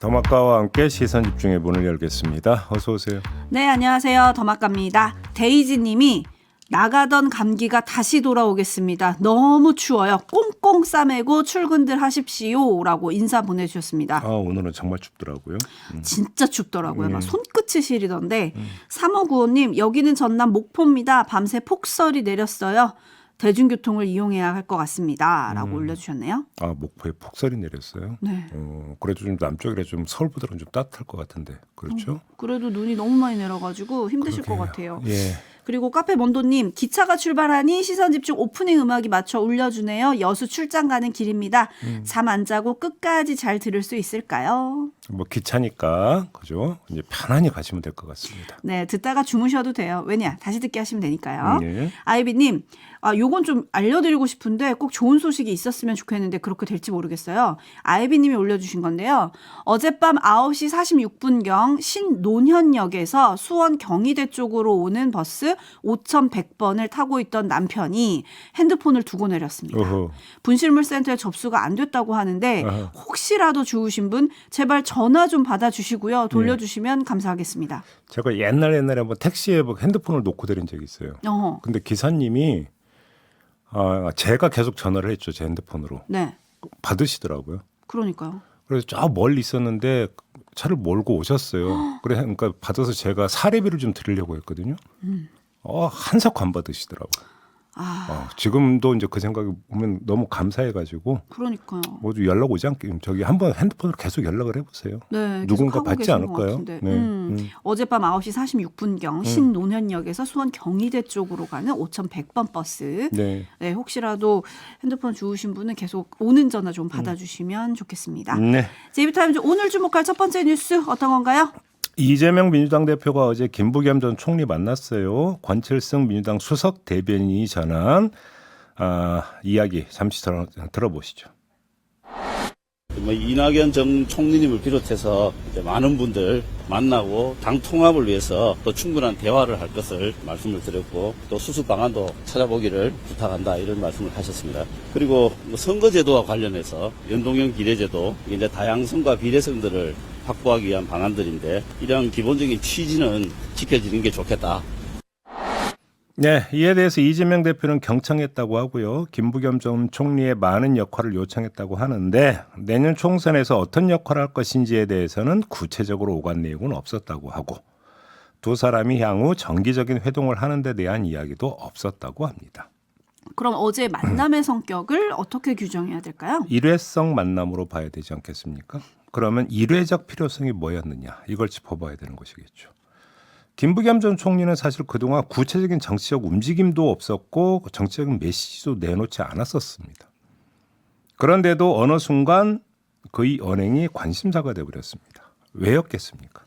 더마카와 함께 시선 집중의 문을 열겠습니다. 어서 오세요. 네, 안녕하세요. 더마카입니다. 데이지님이 나가던 감기가 다시 돌아오겠습니다. 너무 추워요. 꽁꽁 싸매고 출근들 하십시오. 라고 인사 보내주셨습니다. 오늘은 정말 춥더라고요. 진짜 춥더라고요. 막 손끝이 시리던데 3595님 여기는 전남 목포입니다. 밤새 폭설이 내렸어요. 대중교통을 이용해야 할 것 같습니다. 라고 올려주셨네요. 목포에 폭설이 내렸어요. 네. 그래도 좀 남쪽이라 좀 서울보다는 좀 따뜻할 것 같은데 그렇죠? 그래도 눈이 너무 많이 내려가지고 힘드실 것 같아요. 예. 그리고 카페 먼도님 기차가 출발하니 시선집중 오프닝 음악이 맞춰 울려주네요. 여수 출장 가는 길입니다. 잠 안 자고 끝까지 잘 들을 수 있을까요? 뭐 기차니까 그죠? 이제 편안히 가시면 될 것 같습니다. 네, 듣다가 주무셔도 돼요. 왜냐? 다시 듣기 하시면 되니까요. 예. 아이비님, 요건 좀 알려드리고 싶은데 꼭 좋은 소식이 있었으면 좋겠는데 그렇게 될지 모르겠어요. 아이비님이 올려주신 건데요. 어젯밤 9시 46분경 신논현역에서 수원 경희대 쪽으로 오는 버스 5100번을 타고 있던 남편이 핸드폰을 두고 내렸습니다. 어허. 분실물센터에 접수가 안 됐다고 하는데 아하. 혹시라도 주우신 분 제발 전화 좀 받아주시고요. 돌려주시면 감사하겠습니다. 제가 옛날에 한번 택시에 핸드폰을 놓고 내린 적이 있어요. 근데 기사님이 제가 계속 전화를 했죠. 제 핸드폰으로. 네, 받으시더라고요. 그러니까요. 그래서 저 멀리 있었는데 차를 몰고 오셨어요. 그러니까 받아서 제가 사례비를 좀 드리려고 했거든요. 한석 안 받으시더라고요. 지금도 이제 그 생각이 보면 너무 감사해가지고 그러니까요. 모두 연락 오지 않게 저기 한번 핸드폰으로 계속 연락을 해보세요. 네, 누군가 계속 하고 받지 계신 것 않을까요? 같은데. 네. 어젯밤 9시 46분경 신논현역에서 수원 경희대 쪽으로 가는 5100번 버스. 네. 네, 혹시라도 핸드폰 주우신 분은 계속 오는 전화 좀 받아주시면 좋겠습니다. 네. 제이비타임즈 오늘 주목할 첫 번째 뉴스 어떤 건가요? 이재명 민주당 대표가 어제 김부겸 전 총리 만났어요. 권칠승 민주당 수석 대변인이 전한 이야기 잠시 들어보시죠. 이낙연 전 총리님을 비롯해서 이제 많은 분들 만나고 당 통합을 위해서 또 충분한 대화를 할 것을 말씀을 드렸고 또 수습 방안도 찾아보기를 부탁한다 이런 말씀을 하셨습니다. 그리고 선거제도와 관련해서 연동형 비례제도 이제 다양성과 비례성들을 확보하기 위한 방안들인데 이런 기본적인 취지는 지켜지는 게 좋겠다. 네, 이에 대해서 이재명 대표는 경청했다고 하고요. 김부겸 전 총리의 많은 역할을 요청했다고 하는데 내년 총선에서 어떤 역할을 할 것인지에 대해서는 구체적으로 오간 내용은 없었다고 하고 두 사람이 향후 정기적인 회동을 하는 데 대한 이야기도 없었다고 합니다. 그럼 어제 만남의 성격을 어떻게 규정해야 될까요? 일회성 만남으로 봐야 되지 않겠습니까? 그러면 일회적 필요성이 뭐였느냐 이걸 짚어봐야 되는 것이겠죠. 김부겸 전 총리는 사실 그동안 구체적인 정치적 움직임도 없었고 정치적인 메시지도 내놓지 않았었습니다. 그런데도 어느 순간 그의 언행이 관심사가 되어버렸습니다. 왜였겠습니까?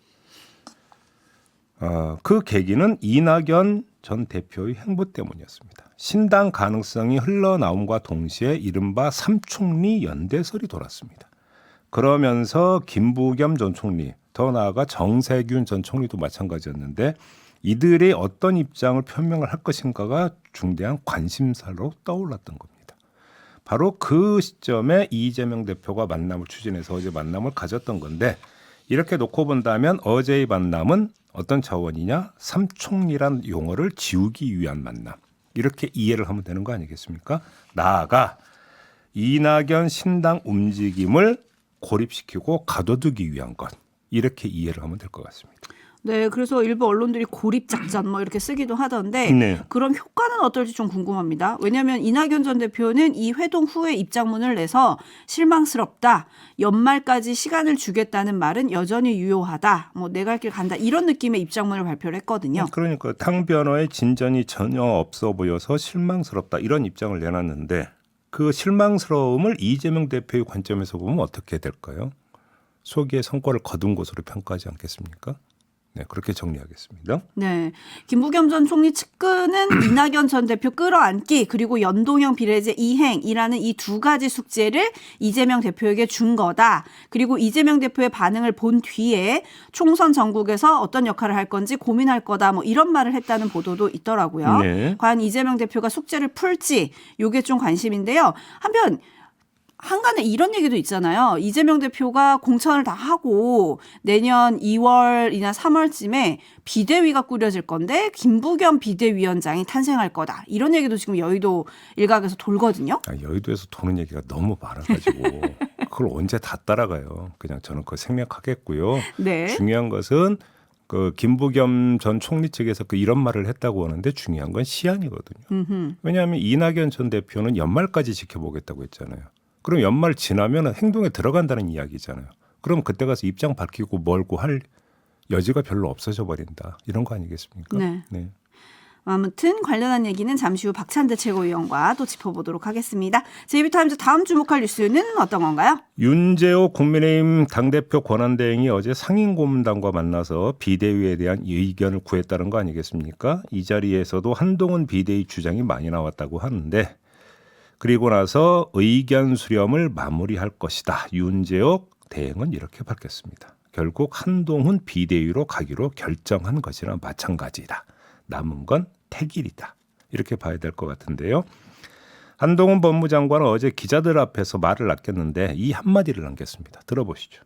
그 계기는 이낙연 전 대표의 행보 때문이었습니다. 신당 가능성이 흘러나옴과 동시에 이른바 삼총리 연대설이 돌았습니다. 그러면서 김부겸 전 총리, 더 나아가 정세균 전 총리도 마찬가지였는데 이들이 어떤 입장을 표명을 할 것인가가 중대한 관심사로 떠올랐던 겁니다. 바로 그 시점에 이재명 대표가 만남을 추진해서 어제 만남을 가졌던 건데 이렇게 놓고 본다면 어제의 만남은 어떤 차원이냐? 삼총리란 용어를 지우기 위한 만남. 이렇게 이해를 하면 되는 거 아니겠습니까? 나아가 이낙연 신당 움직임을 고립시키고 가둬두기 위한 것. 이렇게 이해를 하면 될 것 같습니다. 네, 그래서 일부 언론들이 고립작전 뭐 이렇게 쓰기도 하던데 네. 그런 효과는 어떨지 좀 궁금합니다. 왜냐하면 이낙연 전 대표는 이 회동 후에 입장문을 내서 실망스럽다. 연말까지 시간을 주겠다는 말은 여전히 유효하다. 뭐 내 갈 길 간다. 이런 느낌의 입장문을 발표를 했거든요. 그러니까 당 변화에 진전이 전혀 없어 보여서 실망스럽다. 이런 입장을 내놨는데 그 실망스러움을 이재명 대표의 관점에서 보면 어떻게 될까요? 소기의 성과를 거둔 것으로 평가하지 않겠습니까? 네, 그렇게 정리하겠습니다. 네, 김부겸 전 총리 측근은 이낙연 전 대표 끌어안기 그리고 연동형 비례제 이행이라는 이 두 가지 숙제를 이재명 대표에게 준 거다. 그리고 이재명 대표의 반응을 본 뒤에 총선 전국에서 어떤 역할을 할 건지 고민할 거다. 뭐 이런 말을 했다는 보도도 있더라고요. 네. 과연 이재명 대표가 숙제를 풀지 이게 좀 관심인데요. 한편 한간에 이런 얘기도 있잖아요. 이재명 대표가 공천을 다 하고 내년 2월이나 3월쯤에 비대위가 꾸려질 건데 김부겸 비대위원장이 탄생할 거다. 이런 얘기도 지금 여의도 일각에서 돌거든요. 여의도에서 도는 얘기가 너무 많아가지고 그걸 언제 다 따라가요. 그냥 저는 그거 생략하겠고요. 네. 중요한 것은 그 김부겸 전 총리 측에서 그 이런 말을 했다고 하는데 중요한 건 시한이거든요. 왜냐하면 이낙연 전 대표는 연말까지 지켜보겠다고 했잖아요. 그럼 연말 지나면 행동에 들어간다는 이야기잖아요. 그럼 그때 가서 입장 밝히고 멀고 할 여지가 별로 없어져 버린다. 이런 거 아니겠습니까? 네. 아무튼 관련한 얘기는 잠시 후 박찬대 최고위원과 또 짚어보도록 하겠습니다. JB타임즈 다음 주목할 뉴스는 어떤 건가요? 윤재호 국민의힘 당대표 권한대행이 어제 상임고문단과 만나서 비대위에 대한 의견을 구했다는 거 아니겠습니까? 이 자리에서도 한동훈 비대위 주장이 많이 나왔다고 하는데 그리고 나서 의견 수렴을 마무리할 것이다. 윤재호 대행은 이렇게 밝혔습니다. 결국 한동훈 비대위로 가기로 결정한 것이나 마찬가지다. 남은 건 택일이다. 이렇게 봐야 될 것 같은데요. 한동훈 법무장관은 어제 기자들 앞에서 말을 아꼈는데 이 한마디를 남겼습니다. 들어보시죠.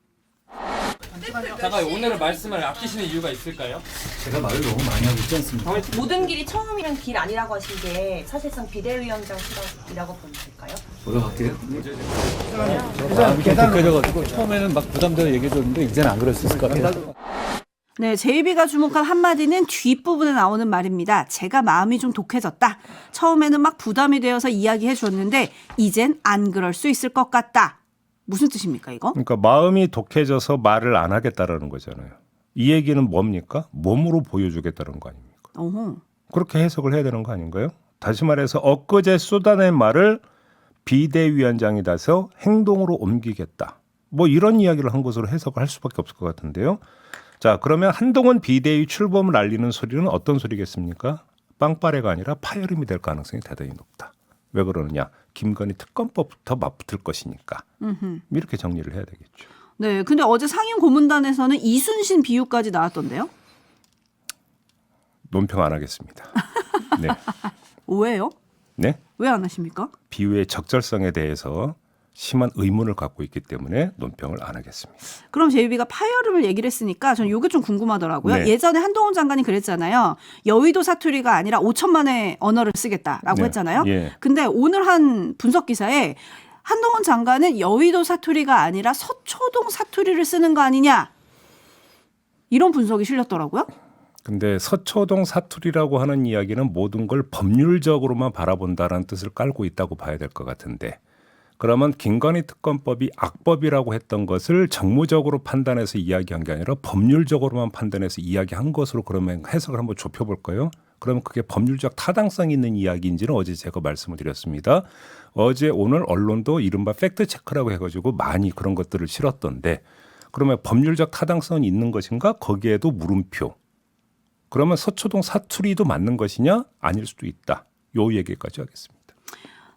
잠깐 오늘은 말씀을 아끼시는 이유가 있을까요? 제가 말을 너무 많이 하고 있지 않습니까? 모든 길이 처음이란 길 아니라고 하신 게 사실상 비대위원장 실험이라고 보실까요? 뭐라고 할게요? 마음이 좀 독해져가지고 처음에는 막 부담되어 얘기해줬는데 이제는 안 그럴 수 있을 것 같아요. 네, JB가 주목한 한마디는 뒷부분에 나오는 말입니다. 제가 마음이 좀 독해졌다. 처음에는 막 부담이 되어서 이야기해 줬는데 이젠 안 그럴 수 있을 것 같다. 무슨 뜻입니까 이거? 그러니까 마음이 독해져서 말을 안 하겠다라는 거잖아요. 이 얘기는 뭡니까? 몸으로 보여주겠다는 거 아닙니까? 어허. 그렇게 해석을 해야 되는 거 아닌가요? 다시 말해서 엊그제 쏟아낸 말을 비대위원장이 돼서 행동으로 옮기겠다. 뭐 이런 이야기를 한 것으로 해석을 할 수밖에 없을 것 같은데요. 자, 그러면 한동훈 비대위 출범을 알리는 소리는 어떤 소리겠습니까? 빵빠레가 아니라 파열음이 될 가능성이 대단히 높다. 왜 그러느냐? 김건희 특검법부터 맞붙을 것이니까. 이렇게 정리를 해야 되겠죠. 네, 근데 어제 상임 고문단에서는 이순신 비유까지 나왔던데요? 논평 안 하겠습니다. 네. 왜요? 네? 왜 안 하십니까? 비유의 적절성에 대해서 심한 의문을 갖고 있기 때문에 논평을 안 하겠습니다. 그럼 JB가 파열음을 얘기를 했으니까 저는 이게 좀 궁금하더라고요. 네. 예전에 한동훈 장관이 그랬잖아요. 여의도 사투리가 아니라 5천만의 언어를 쓰겠다라고 네. 했잖아요. 예. 근데 오늘 한 분석 기사에 한동훈 장관은 여의도 사투리가 아니라 서초동 사투리를 쓰는 거 아니냐. 이런 분석이 실렸더라고요. 근데 서초동 사투리라고 하는 이야기는 모든 걸 법률적으로만 바라본다라는 뜻을 깔고 있다고 봐야 될 것 같은데 그러면 김건희 특검법이 악법이라고 했던 것을 정무적으로 판단해서 이야기한 게 아니라 법률적으로만 판단해서 이야기한 것으로 그러면 해석을 한번 좁혀볼까요? 그러면 그게 법률적 타당성이 있는 이야기인지는 어제 제가 말씀을 드렸습니다. 어제 오늘 언론도 이른바 팩트체크라고 해가지고 많이 그런 것들을 실었던데 그러면 법률적 타당성이 있는 것인가? 거기에도 물음표. 그러면 서초동 사투리도 맞는 것이냐? 아닐 수도 있다. 요 얘기까지 하겠습니다.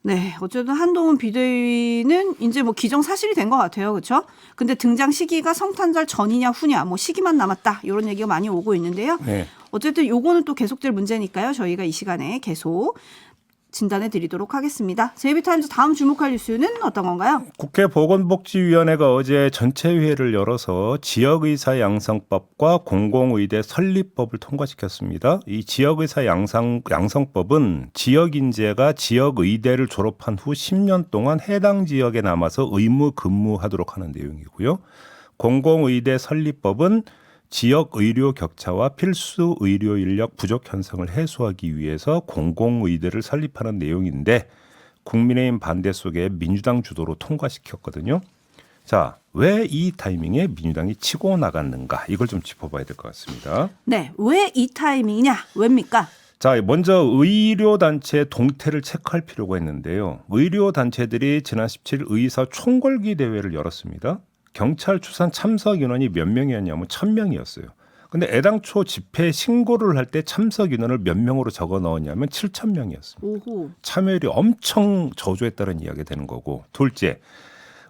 네, 어쨌든 한동훈 비대위는 이제 뭐 기정사실이 된 것 같아요, 그렇죠? 근데 등장 시기가 성탄절 전이냐 후냐, 뭐 시기만 남았다 이런 얘기가 많이 오고 있는데요. 네. 어쨌든 요거는 또 계속될 문제니까요. 저희가 이 시간에 계속 진단해 드리도록 하겠습니다. JB타임즈 다음 주목할 뉴스는 어떤 건가요? 국회 보건복지위원회가 어제 전체 회의를 열어서 지역의사 양성법과 공공의대 설립법을 통과시켰습니다. 이 지역의사 양성법은 지역 인재가 지역의대를 졸업한 후 10년 동안 해당 지역에 남아서 의무 근무하도록 하는 내용이고요. 공공의대 설립법은 지역 의료 격차와 필수 의료 인력 부족 현상을 해소하기 위해서 공공의대를 설립하는 내용인데 국민의힘 반대 속에 민주당 주도로 통과시켰거든요. 자, 왜 이 타이밍에 민주당이 치고 나갔는가 이걸 좀 짚어봐야 될 것 같습니다. 네, 왜 이 타이밍이냐? 왜입니까? 자, 먼저 의료단체 동태를 체크할 필요가 있는데요. 의료단체들이 지난 17일 의사 총궐기 대회를 열었습니다. 경찰 추산 참석 인원이 몇 명이었냐면 1,000명이었어요. 근데 애당초 집회 신고를 할 때 참석 인원을 몇 명으로 적어 넣었냐면 7,000명이었습니다. 오호. 참여율이 엄청 저조했다는 이야기가 되는 거고 둘째,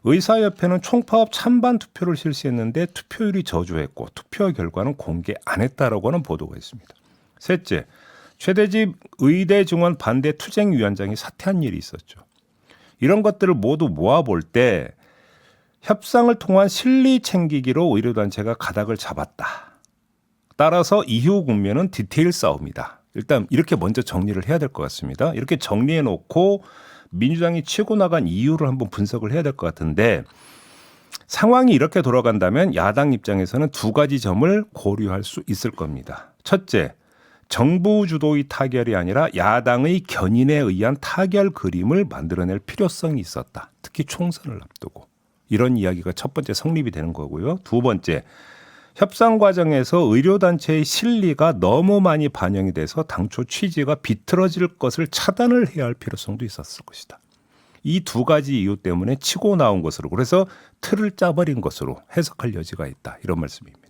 의사협회는 총파업 찬반 투표를 실시했는데 투표율이 저조했고 투표 결과는 공개 안 했다라고 하는 보도가 있습니다. 셋째, 최대집 의대 증원 반대 투쟁위원장이 사퇴한 일이 있었죠. 이런 것들을 모두 모아볼 때 협상을 통한 실리 챙기기로 의료단체가 가닥을 잡았다. 따라서 이후 국면은 디테일 싸움이다. 일단 이렇게 먼저 정리를 해야 될 것 같습니다. 이렇게 정리해놓고 민주당이 치고 나간 이유를 한번 분석을 해야 될 것 같은데 상황이 이렇게 돌아간다면 야당 입장에서는 두 가지 점을 고려할 수 있을 겁니다. 첫째, 정부 주도의 타결이 아니라 야당의 견인에 의한 타결 그림을 만들어낼 필요성이 있었다. 특히 총선을 앞두고. 이런 이야기가 첫 번째 성립이 되는 거고요. 두 번째, 협상 과정에서 의료단체의 실리가 너무 많이 반영이 돼서 당초 취지가 비틀어질 것을 차단을 해야 할 필요성도 있었을 것이다. 이 두 가지 이유 때문에 치고 나온 것으로, 그래서 틀을 짜버린 것으로 해석할 여지가 있다. 이런 말씀입니다.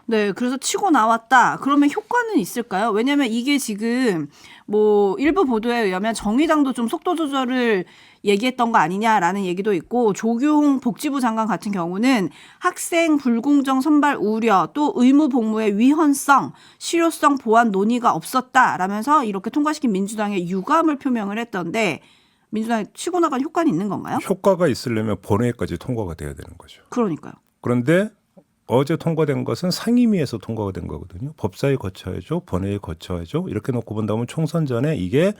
네, 그래서 치고 나왔다. 그러면 효과는 있을까요? 왜냐하면 이게 지금 뭐 일부 보도에 의하면 정의당도 좀 속도 조절을 얘기했던 거 아니냐라는 얘기도 있고 조규홍 복지부 장관 같은 경우는 학생 불공정 선발 우려 또 의무 복무의 위헌성, 실효성 보완 논의가 없었다라면서 이렇게 통과시킨 민주당의 유감을 표명을 했던데 민주당이 치고 나간 효과는 있는 건가요? 효과가 있으려면 본회의까지 통과가 돼야 되는 거죠. 그러니까요. 그런데 어제 통과된 것은 상임위에서 통과가 된 거거든요. 법사위 거쳐야죠. 본회의 거쳐야죠. 이렇게 놓고 본다면 총선 전에 이게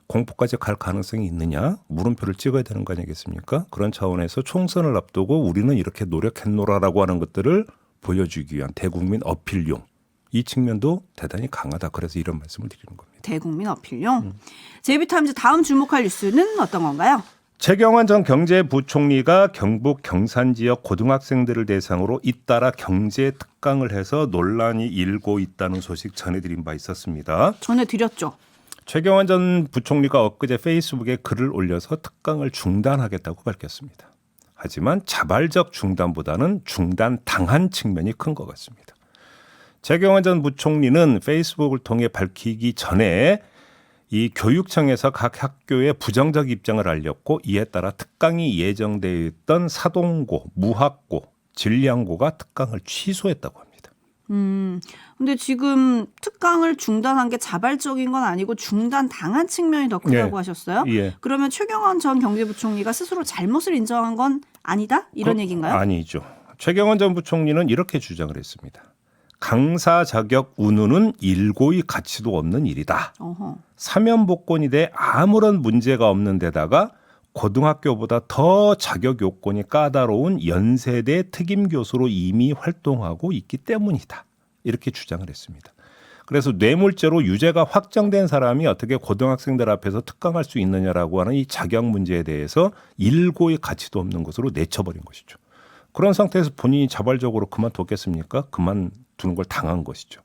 공포까지 갈 가능성이 있느냐. 물음표를 찍어야 되는 거 아니겠습니까? 그런 차원에서 총선을 앞두고 우리는 이렇게 노력했노라라고 하는 것들을 보여주기 위한 대국민 어필용. 이 측면도 대단히 강하다. 그래서 이런 말씀을 드리는 겁니다. 대국민 어필용. 제이비타임즈 다음 주목할 뉴스는 어떤 건가요? 최경환 전 경제부총리가 경북 경산 지역 고등학생들을 대상으로 잇따라 경제 특강을 해서 논란이 일고 있다는 소식 전해드린 바 있었습니다. 전해드렸죠. 최경환 전 부총리가 엊그제 페이스북에 글을 올려서 특강을 중단하겠다고 밝혔습니다. 하지만 자발적 중단보다는 중단당한 측면이 큰 것 같습니다. 최경환 전 부총리는 페이스북을 통해 밝히기 전에 이 교육청에서 각 학교에 부정적 입장을 알렸고 이에 따라 특강이 예정되어 있던 사동고, 무학고, 진량고가 특강을 취소했다고 합니다. 근데 지금 특강을 중단한 게 자발적인 건 아니고 중단당한 측면이 더 크다고 예. 하셨어요? 예. 그러면 최경환 전 경제부총리가 스스로 잘못을 인정한 건 아니다? 이런 얘기인가요? 아니죠. 최경환 전 부총리는 이렇게 주장을 했습니다. 강사 자격 운운은 일고의 가치도 없는 일이다. 어허. 사면복권이 돼 아무런 문제가 없는 데다가 고등학교보다 더 자격 요건이 까다로운 연세대 특임 교수로 이미 활동하고 있기 때문이다. 이렇게 주장을 했습니다. 그래서 뇌물죄로 유죄가 확정된 사람이 어떻게 고등학생들 앞에서 특강할 수 있느냐라고 하는 이 자격 문제에 대해서 일고의 가치도 없는 것으로 내쳐버린 것이죠. 그런 상태에서 본인이 자발적으로 그만뒀겠습니까? 그만두는 걸 당한 것이죠.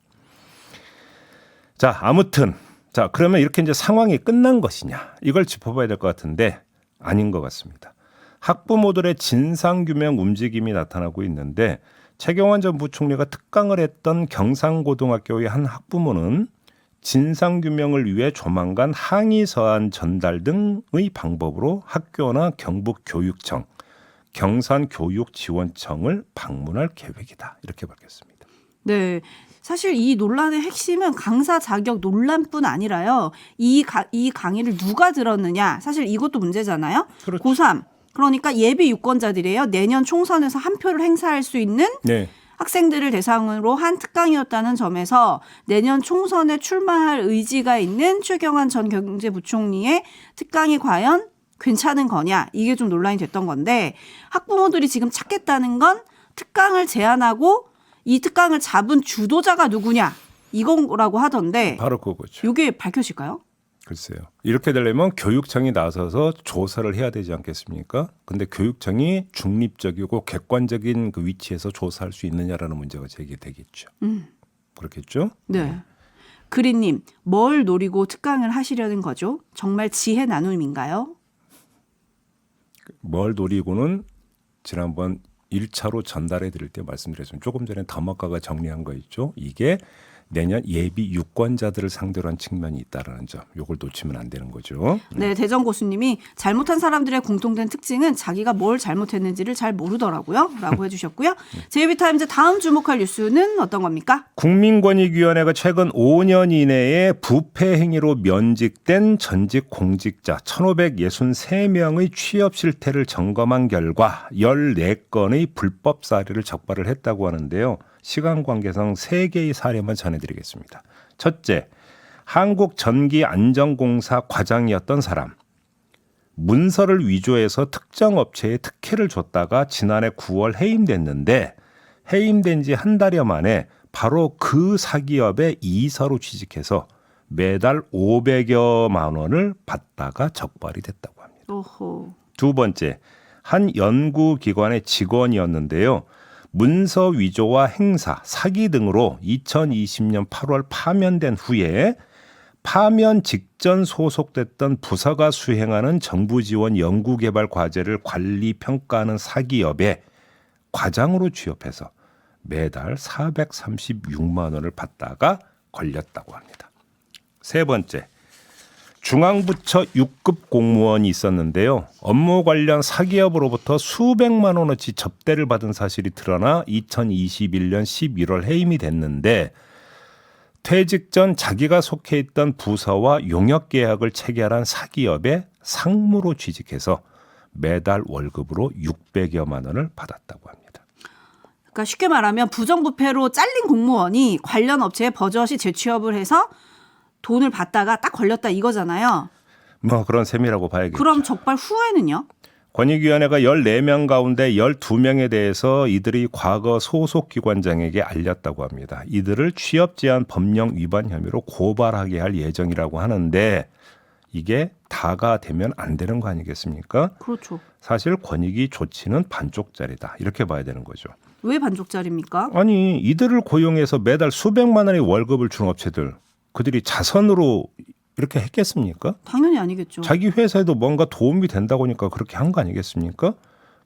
자, 아무튼 자, 그러면 이렇게 이제 상황이 끝난 것이냐? 이걸 짚어봐야 될 것 같은데 아닌 것 같습니다. 학부모들의 진상규명 움직임이 나타나고 있는데 최경환 전 부총리가 특강을 했던 경상고등학교의 한 학부모는 진상규명을 위해 조만간 항의 서한 전달 등의 방법으로 학교나 경북교육청, 경산교육지원청을 방문할 계획이다. 이렇게 밝혔습니다. 네. 사실 이 논란의 핵심은 강사 자격 논란뿐 아니라요. 이 강의를 누가 들었느냐. 사실 이것도 문제잖아요. 그렇죠. 고3. 그러니까 예비 유권자들이에요. 내년 총선에서 한 표를 행사할 수 있는 네. 학생들을 대상으로 한 특강이었다는 점에서 내년 총선에 출마할 의지가 있는 최경환 전 경제부총리의 특강이 과연 괜찮은 거냐. 이게 좀 논란이 됐던 건데 학부모들이 지금 찾겠다는 건 특강을 제안하고 이 특강을 잡은 주도자가 누구냐. 이거라고 하던데 바로 그거죠. 이게 밝혀질까요? 글쎄요. 이렇게 되려면 교육청이 나서서 조사를 해야 되지 않겠습니까? 근데 교육청이 중립적이고 객관적인 그 위치에서 조사할 수 있느냐라는 문제가 제기되겠죠. 그렇겠죠? 네. 그린님, 뭘 노리고 특강을 하시려는 거죠? 정말 지혜 나눔인가요? 뭘 노리고는 지난번 1차로 전달해 드릴 때 말씀드렸지만 조금 전에 더마카가 정리한 거 있죠. 이게 내년 예비 유권자들을 상대로 한 측면이 있다는 점. 요걸 놓치면 안 되는 거죠. 네, 대전 고수님이 잘못한 사람들의 공통된 특징은 자기가 뭘 잘못했는지를 잘 모르더라고요. 라고 해주셨고요. JB타임즈 다음 주목할 뉴스는 어떤 겁니까? 국민권익위원회가 최근 5년 이내에 부패 행위로 면직된 전직 공직자 1,563명의 취업 실태를 점검한 결과 14건의 불법 사례를 적발을 했다고 하는데요. 시간 관계상 3개의 사례만 전해드리겠습니다. 첫째, 한국전기안전공사 과장이었던 사람. 문서를 위조해서 특정 업체에 특혜를 줬다가 지난해 9월 해임됐는데 해임된 지 한 달여 만에 바로 그 사기업에 이사로 취직해서 매달 500여만 원을 받다가 적발이 됐다고 합니다. 오호. 두 번째, 한 연구기관의 직원이었는데요. 문서 위조와 행사, 사기 등으로 2020년 8월 파면된 후에 파면 직전 소속됐던 부서가 수행하는 정부 지원 연구개발 과제를 관리 평가하는 사기업에 과장으로 취업해서 매달 436만 원을 받다가 걸렸다고 합니다. 세 번째, 중앙부처 6급 공무원이 있었는데요. 업무 관련 사기업으로부터 수백만 원어치 접대를 받은 사실이 드러나 2021년 11월 해임이 됐는데 퇴직 전 자기가 속해 있던 부서와 용역 계약을 체결한 사기업에 상무로 취직해서 매달 월급으로 600여만 원을 받았다고 합니다. 그러니까 쉽게 말하면 부정부패로 잘린 공무원이 관련 업체에 버젓이 재취업을 해서 돈을 받다가 딱 걸렸다 이거잖아요. 뭐 그런 셈이라고 봐야겠죠. 그럼 적발 후에는요? 권익위원회가 14명 가운데 12명에 대해서 이들이 과거 소속기관장에게 알렸다고 합니다. 이들을 취업제한 법령 위반 혐의로 고발하게 할 예정이라고 하는데 이게 다가 되면 안 되는 거 아니겠습니까? 그렇죠. 사실 권익위 조치는 반쪽짜리다. 이렇게 봐야 되는 거죠. 왜 반쪽짜리입니까? 아니 이들을 고용해서 매달 수백만 원의 월급을 준 업체들 그들이 자선으로 이렇게 했겠습니까? 당연히 아니겠죠. 자기 회사에도 뭔가 도움이 된다고 하니까 그렇게 한 거 아니겠습니까?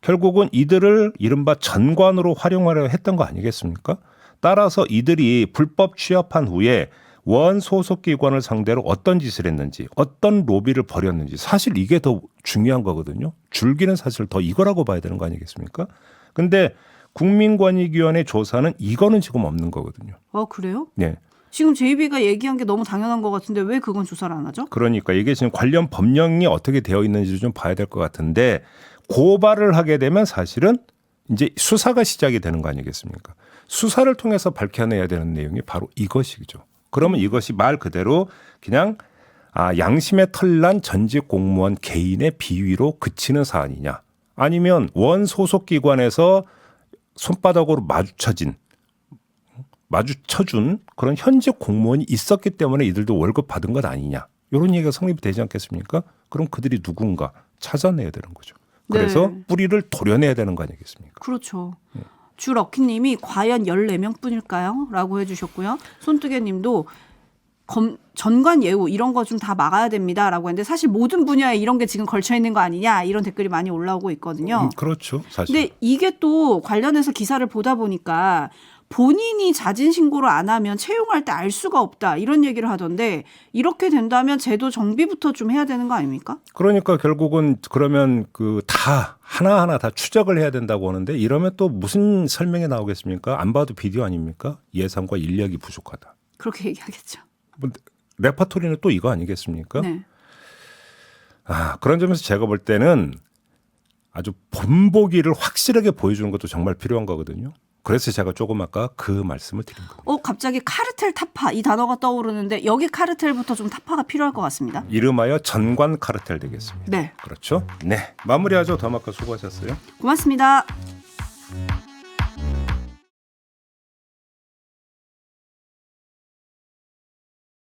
결국은 이들을 이른바 전관으로 활용하려 했던 거 아니겠습니까? 따라서 이들이 불법 취업한 후에 원 소속 기관을 상대로 어떤 짓을 했는지 어떤 로비를 벌였는지 사실 이게 더 중요한 거거든요. 줄기는 사실 더 이거라고 봐야 되는 거 아니겠습니까? 근데 국민권익위원회 조사는 이거는 지금 없는 거거든요. 그래요? 네. 지금 JB가 얘기한 게 너무 당연한 것 같은데 왜 그건 조사를 안 하죠? 그러니까 이게 지금 관련 법령이 어떻게 되어 있는지를 좀 봐야 될 것 같은데 고발을 하게 되면 사실은 이제 수사가 시작이 되는 거 아니겠습니까? 수사를 통해서 밝혀내야 되는 내용이 바로 이것이죠. 그러면 이것이 말 그대로 그냥 양심에 털난 전직 공무원 개인의 비위로 그치는 사안이냐 아니면 원 소속 기관에서 손바닥으로 마주쳐준 그런 현직 공무원이 있었기 때문에 이들도 월급 받은 것 아니냐. 이런 얘기가 성립이 되지 않겠습니까? 그럼 그들이 누군가 찾아내야 되는 거죠. 그래서 네. 뿌리를 도려내야 되는 거 아니겠습니까? 그렇죠. 주럭키님이 과연 14명뿐일까요? 라고 해주셨고요. 손뜨개님도 전관 예우 이런 거 좀 다 막아야 됩니다라고 했는데 사실 모든 분야에 이런 게 지금 걸쳐 있는 거 아니냐 이런 댓글이 많이 올라오고 있거든요. 그렇죠. 사실. 근데 이게 또 관련해서 기사를 보다 보니까 본인이 자진 신고를 안 하면 채용할 때 알 수가 없다 이런 얘기를 하던데 이렇게 된다면 제도 정비부터 좀 해야 되는 거 아닙니까? 그러니까 결국은 그러면 그 다 하나하나 다 추적을 해야 된다고 하는데 이러면 또 무슨 설명이 나오겠습니까? 안 봐도 비디오 아닙니까? 예산과 인력이 부족하다. 그렇게 얘기하겠죠. 뭐 레퍼토리는 또 이거 아니겠습니까? 네. 그런 점에서 제가 볼 때는 아주 본보기를 확실하게 보여주는 것도 정말 필요한 거거든요. 그래서 제가 조금 아까 그 말씀을 드린 겁니다. 갑자기 카르텔 타파 이 단어가 떠오르는데 여기 카르텔부터 좀 타파가 필요할 것 같습니다. 이름하여 전관 카르텔 되겠습니다. 네. 그렇죠? 네. 마무리하죠. 더마카 수고하셨어요. 고맙습니다.